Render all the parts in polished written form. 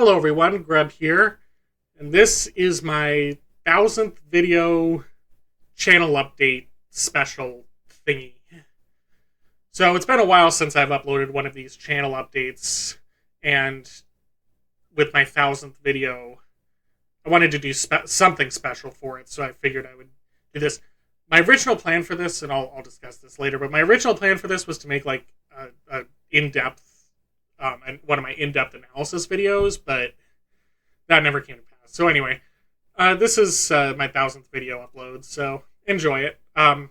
Hello everyone, Grub here, and this is my 1000th video channel update special thingy. So it's been a while since I've uploaded one of these channel updates, and with my 1000th video, I wanted to do something special for it, so I figured I would do this. My original plan for this, and I'll discuss this later, but my original plan for this was to make like a in-depth and one of my in-depth analysis videos, but that never came to pass. So anyway, this is my 1000th video upload, so enjoy it. The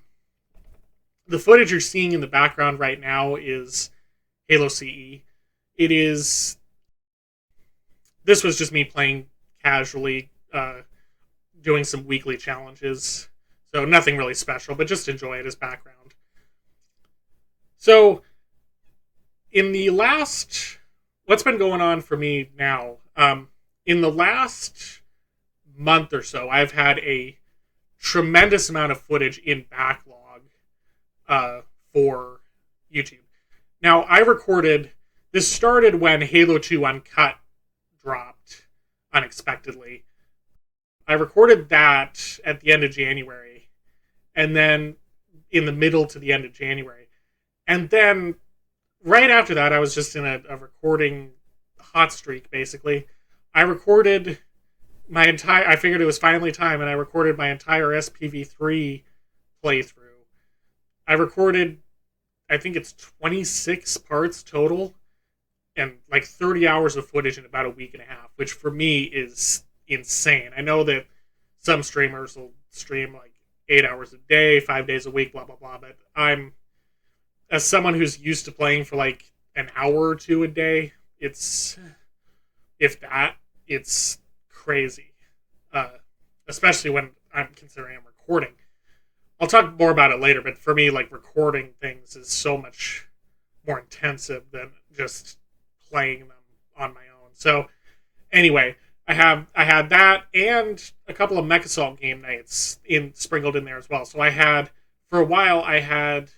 footage you're seeing in the background right now is Halo CE. This was just me playing casually, doing some weekly challenges, so nothing really special, but just enjoy it as background. So, what's been going on for me now? In the last month or so, I've had a tremendous amount of footage in backlog for YouTube. Now, this started when Halo 2 Uncut dropped unexpectedly. I recorded that at the end of January, and then in the middle to the end of January. And then right after that, I was just in a recording hot streak, basically. I recorded I figured it was finally time, and I recorded my entire SPV3 playthrough. I recorded, I think it's 26 parts total, and like 30 hours of footage in about a week and a half, which for me is insane. I know that some streamers will stream like 8 hours a day, 5 days a week, blah, blah, blah, but as someone who's used to playing for like an hour or two a day, it's crazy. Especially when I'm considering I'm recording. I'll talk more about it later, but for me, like, recording things is so much more intensive than just playing them on my own. So, anyway, I had that and a couple of MechAssault game nights sprinkled in there as well. So for a while, I had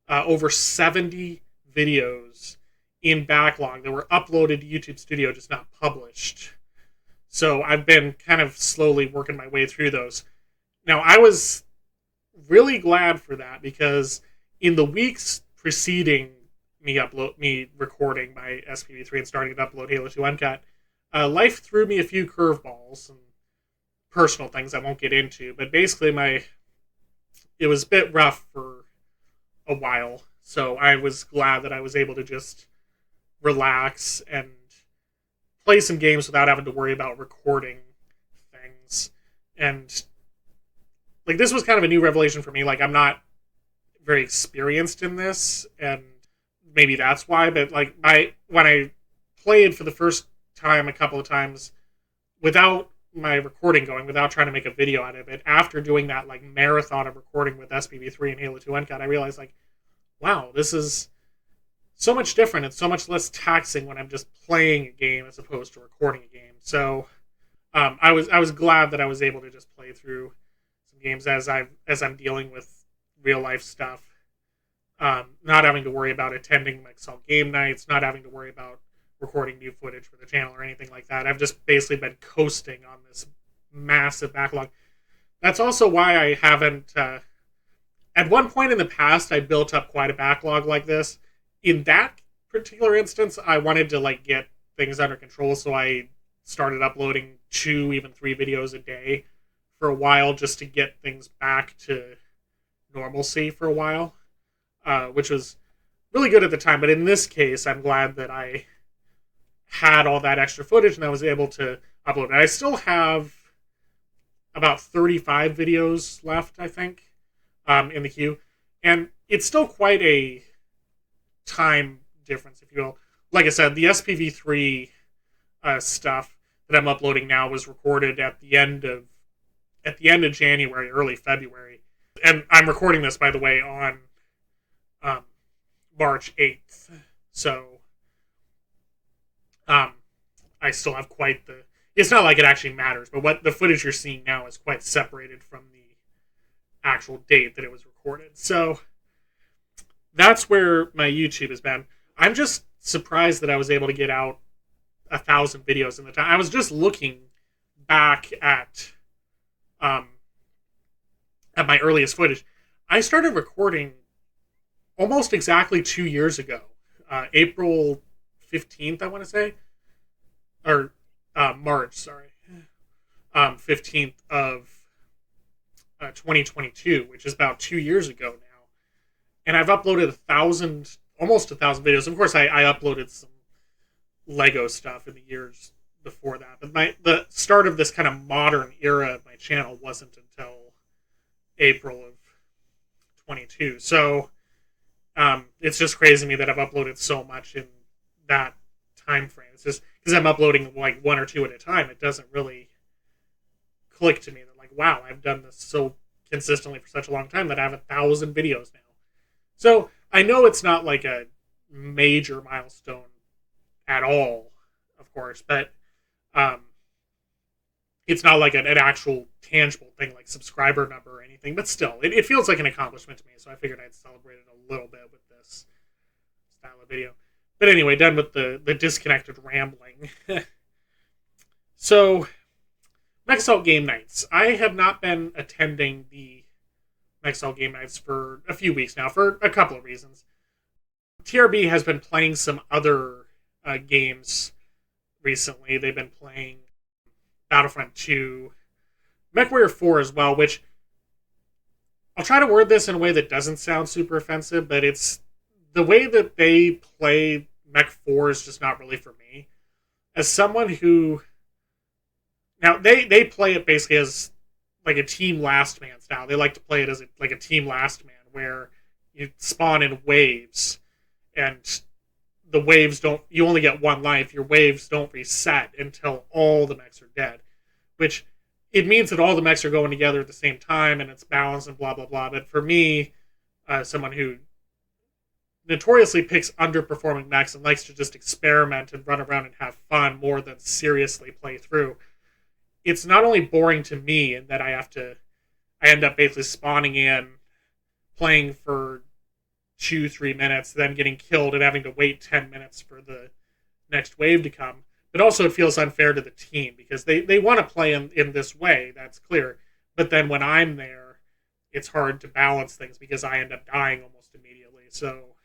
over 70 videos in backlog that were uploaded to YouTube Studio, just not published. So I've been kind of slowly working my way through those. Now, I was really glad for that, because in the weeks preceding me recording my SPV3 and starting to upload Halo 2 Uncut, life threw me a few curveballs and personal things I won't get into, but basically it was a bit rough for a while, so I was glad that I was able to just relax and play some games without having to worry about recording things. And like, this was kind of a new revelation for me. Like, I'm not very experienced in this, and maybe that's why, but like when I played for the first time a couple of times without my recording going, without trying to make a video out of it, after doing that like marathon of recording with SPV3 and Halo 2 Uncut, I realized, like, wow, this is so much different and so much less taxing when I'm just playing a game as opposed to recording a game. So I was glad that I was able to just play through some games as I'm dealing with real life stuff, not having to worry about attending MechAssault game nights, not having to worry about recording new footage for the channel or anything like that. I've just basically been coasting on this massive backlog. That's also why I haven't. At one point in the past, I built up quite a backlog like this. In that particular instance, I wanted to like get things under control, so I started uploading 2, even 3 videos a day for a while, just to get things back to normalcy for a while, which was really good at the time. But in this case, I'm glad that I had all that extra footage and I was able to upload it. I still have about 35 videos left, I think, in the queue, and it's still quite a time difference, if you will. Like I said, the SPV3 stuff that I'm uploading now was recorded at the end of January, early February, and I'm recording this, by the way, on March 8th. So I still have quite the. It's not like it actually matters, but what the footage you're seeing now is quite separated from the actual date that it was recorded. So that's where my YouTube has been. I'm just surprised that I was able to get out 1,000 videos in the time. I was just looking back um, at my earliest footage. I started recording almost exactly 2 years ago, April 15th, I want to say, or March, sorry, 15th of 2022, which is about 2 years ago now. And I've uploaded almost 1,000 videos. Of course, I uploaded some Lego stuff in the years before that. But the start of this kind of modern era of my channel wasn't until April of 22. So it's just crazy to me that I've uploaded so much in that time frame. It's just because I'm uploading like one or two at a time. It doesn't really click to me that like, wow, I've done this so consistently for such a long time that I have 1,000 videos now. So I know it's not like a major milestone at all, of course, but it's not like an actual tangible thing like subscriber number or anything. But still, it feels like an accomplishment to me. So I figured I'd celebrate it a little bit with this style of video. But anyway, done with the disconnected rambling. So, Mexalt Game Nights. I have not been attending the Mexalt Game Nights for a few weeks now, for a couple of reasons. TRB has been playing some other games recently. They've been playing Battlefront 2, MechWarrior 4 as well, which I'll try to word this in a way that doesn't sound super offensive, but it's the way that they play Mech 4 is just not really for me. As someone who... Now, they play it basically as like a Team Last Man style. They like to play it as like a Team Last Man, where you spawn in waves, and the waves don't... You only get one life. Your waves don't reset until all the mechs are dead. Which, it means that all the mechs are going together at the same time, and it's balanced and blah, blah, blah. But for me, someone who notoriously picks underperforming mechs and likes to just experiment and run around and have fun more than seriously play through, it's not only boring to me in that I end up basically spawning in, playing for 2-3 minutes, then getting killed and having to wait 10 minutes for the next wave to come, but also it feels unfair to the team because they want to play in this way, that's clear. But then when I'm there, it's hard to balance things because I end up dying almost immediately. So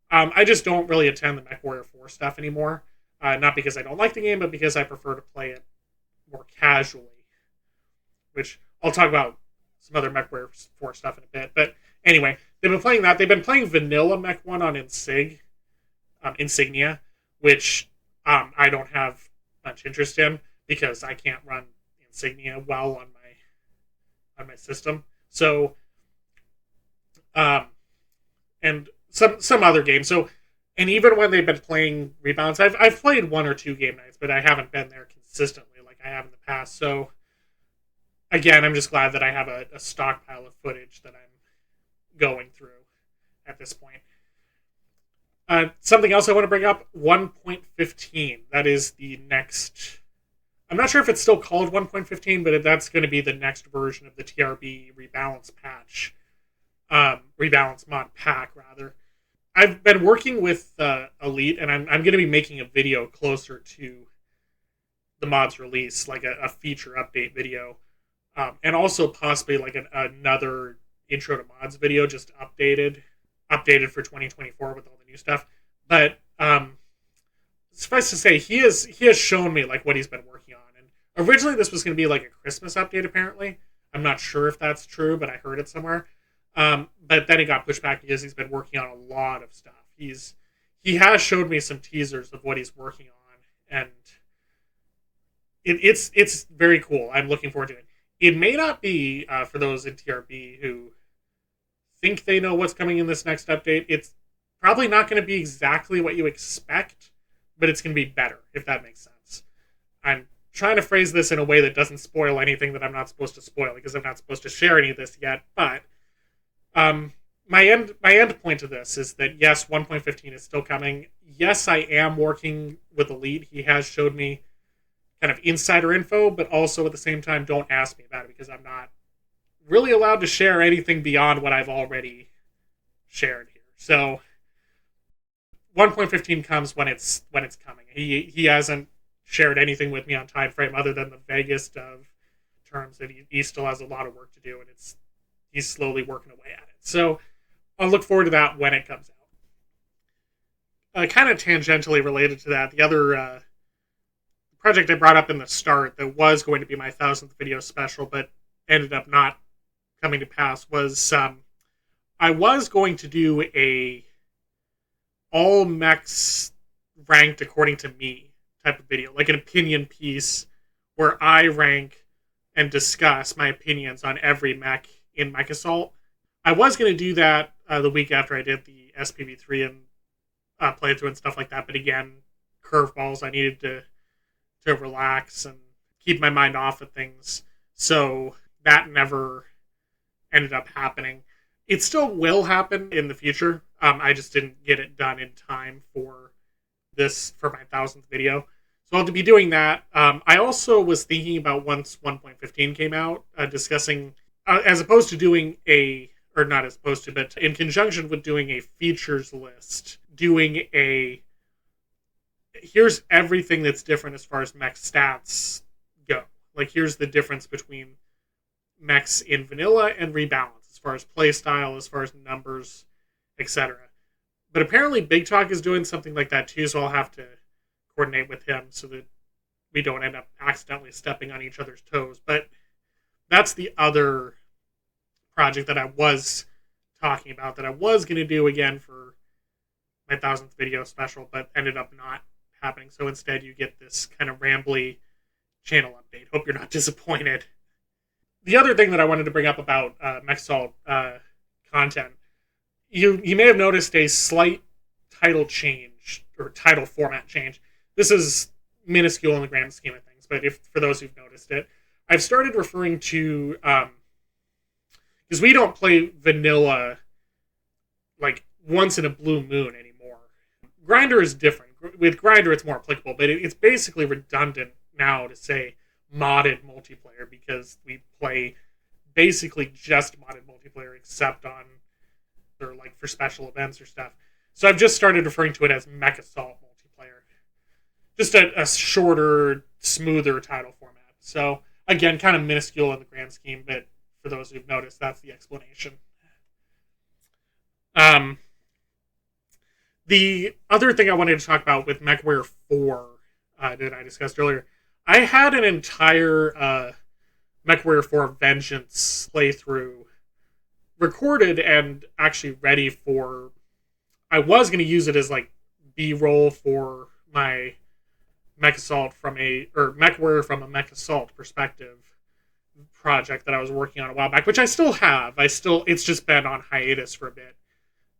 I just don't really attend the MechWarrior 4 stuff anymore. Not because I don't like the game, but because I prefer to play it more casually. Which I'll talk about some other MechWarrior 4 stuff in a bit. But anyway, they've been playing that. They've been playing vanilla Mech 1 on Insignia, which I don't have much interest in because I can't run Insignia well on my system. So, and some other games. So, and even when they've been playing Rebalance, I've played one or two game nights, but I haven't been there consistently like I have in the past. So, again, I'm just glad that I have a stockpile of footage that I'm going through at this point. Something else I want to bring up, 1.15. That is the next... I'm not sure if it's still called 1.15, but that's going to be the next version of the TRB rebalance patch. Rebalance mod pack, rather. I've been working with Elite, and I'm going to be making a video closer to the mod's release, like a feature update video. And also possibly like another intro to mods video, just updated for 2024 with all the new stuff. But suffice to say, he has shown me like what he's been working on. And originally this was going to be like a Christmas update, apparently. I'm not sure if that's true, but I heard it somewhere. But then it got pushed back because he's been working on a lot of stuff. He has showed me some teasers of what he's working on, and it's very cool. I'm looking forward to it. It may not be for those in TRB who think they know what's coming in this next update. It's probably not going to be exactly what you expect, but it's going to be better, if that makes sense. I'm trying to phrase this in a way that doesn't spoil anything that I'm not supposed to spoil, because I'm not supposed to share any of this yet, but my end point to this is that, yes, 1.15 is still coming. Yes, I am working with Elite. He has showed me kind of insider info, but also at the same time, don't ask me about it, because I'm not really allowed to share anything beyond what I've already shared here. So 1.15 comes when it's coming. He hasn't shared anything with me on time frame other than the vaguest of terms that he still has a lot of work to do, and he's slowly working away at it. So I'll look forward to that when it comes out. Kind of tangentially related to that, the other project I brought up in the start that was going to be my 1,000th video special, but ended up not coming to pass, was I was going to do a all mechs ranked according to me type of video, like an opinion piece where I rank and discuss my opinions on every mech in Mech Assault. I was going to do that the week after I did the SPV3 and playthrough and stuff like that, but again, curveballs. I needed to relax and keep my mind off of things, so that never ended up happening. It still will happen in the future. I just didn't get it done in time for my 1,000th video. So I'll be doing that. I also was thinking about, once 1.15 came out, discussing, as opposed to doing or not as opposed to, but in conjunction with doing a features list, doing here's everything that's different as far as mech stats go. Like, here's the difference between mechs in vanilla and rebalance, as far as playstyle, as far as numbers, etc. But apparently Big Talk is doing something like that too, so I'll have to coordinate with him so that we don't end up accidentally stepping on each other's toes. But that's the other project that I was talking about, that I was going to do again for my 1,000th video special, but ended up not happening. So instead you get this kind of rambly channel update. Hope you're not disappointed. The other thing that I wanted to bring up about Mech Assault content, you may have noticed a slight title change, or title format change. This is minuscule in the grand scheme of things, but for those who've noticed it, I've started referring to, because we don't play vanilla like once in a blue moon anymore. Grinder is different. With Grinder, it's more applicable, but it's basically redundant now to say modded multiplayer, because we play basically just modded multiplayer, except on, or like for special events or stuff. So I've just started referring to it as Mech Assault multiplayer. Just a shorter, smoother title format. So again, kind of minuscule in the grand scheme, but for those who've noticed, that's the explanation. The other thing I wanted to talk about with MechWarrior 4 that I discussed earlier, I had an entire MechWarrior 4 Vengeance playthrough recorded and actually ready for... I was going to use it as like B-roll for my Mech Assault MechWarrior from a Mech Assault perspective project that I was working on a while back, which I still have. It's just been on hiatus for a bit.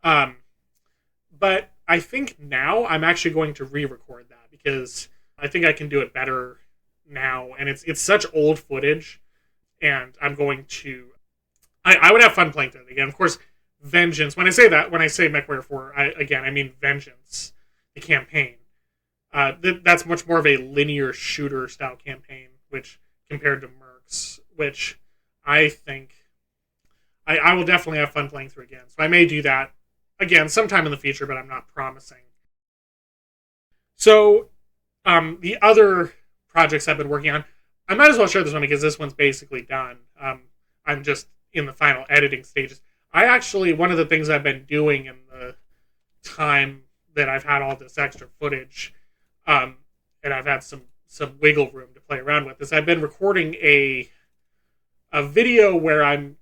But I think now I'm actually going to re-record that, because I think I can do it better now, and it's such old footage, and I'm going to... I would have fun playing through it again. Of course, Vengeance, when I say MechWarrior 4, I mean Vengeance, the campaign. That's much more of a linear shooter style campaign, which compared to Mercs, which I think I will definitely have fun playing through again. So I may do that again sometime in the future, but I'm not promising. So the other projects I've been working on, I might as well share this one because this one's basically done. I'm just in the final editing stages. One of the things I've been doing in the time that I've had all this extra footage, and I've had some wiggle room to play around with, is I've been recording a video where I'm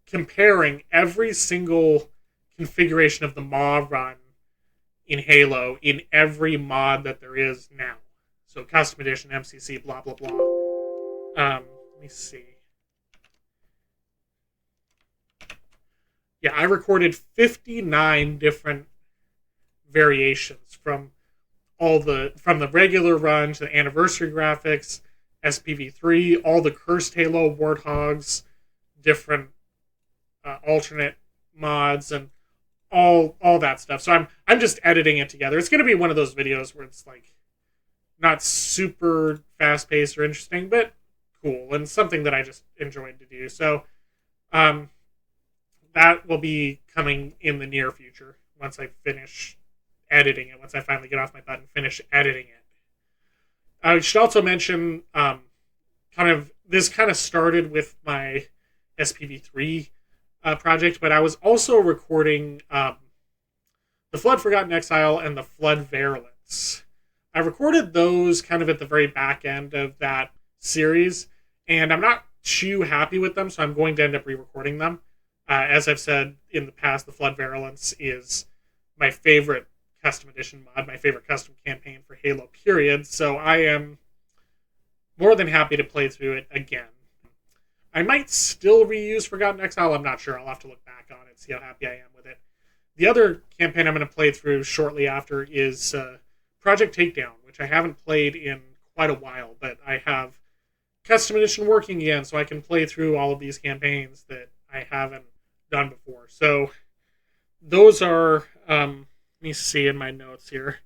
comparing every single configuration of the mod run in Halo in every mod that there is now. So custom edition, MCC, blah blah blah. Let me see. Yeah, I recorded 59 different variations from the regular run to the anniversary graphics, SPV3, all the cursed Halo Warthogs, different alternate mods, and all that stuff. So I'm just editing it together. It's going to be one of those videos where it's like not super fast paced or interesting, but cool and something that I just enjoyed to do. So that will be coming in the near future once I finish editing it once I finally get off my butt and finish editing it. I should also mention, this kind of started with my SPV3 project, but I was also recording the Flood Forgotten Exile and the Flood Virulence. I recorded those kind of at the very back end of that series, and I'm not too happy with them, so I'm going to end up re-recording them. As I've said in the past, the Flood Virulence is my favorite custom edition mod, my favorite custom campaign for Halo, period, so I am more than happy to play through it again. I might still reuse Forgotten Exile, I'm not sure. I'll have to look back on it, see how happy I am with it. The other campaign I'm going to play through shortly after is Project Takedown, which I haven't played in quite a while, but I have custom edition working again, so I can play through all of these campaigns that I haven't done before. So those are, let me see in my notes here.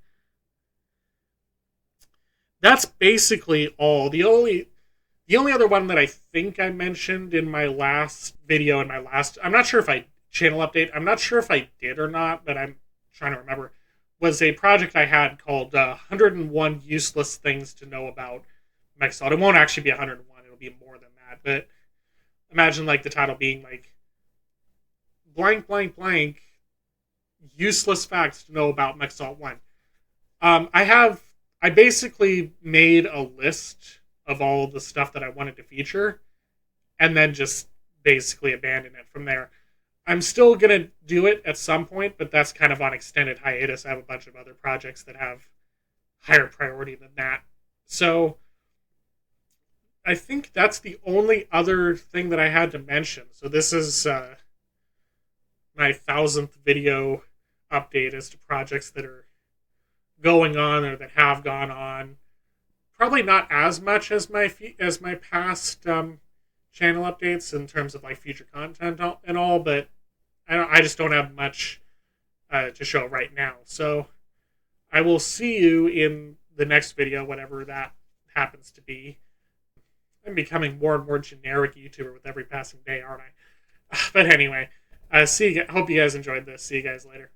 That's basically all. The only other one that I think I mentioned in my last video, I'm not sure if I channel update, I'm not sure if I did or not, but I'm trying to remember, was a project I had called 101 Useless Things to Know About Mexalt. It won't actually be 101, it'll be more than that, but imagine like the title being like blank blank blank useless facts to know about Mexalt 1. I basically made a list of all of the stuff that I wanted to feature and then just basically abandoned it from there. I'm still going to do it at some point, but that's kind of on extended hiatus. I have a bunch of other projects that have higher priority than that. So I think that's the only other thing that I had to mention. So this is my 1000th video update as to projects that are going on or that have gone on. Probably not as much as my past channel updates in terms of like future content and all, but I just don't have much to show right now. So I will see you in the next video, whatever that happens to be. I'm becoming more and more generic YouTuber with every passing day, aren't I? But anyway, hope you guys enjoyed this. See you guys later.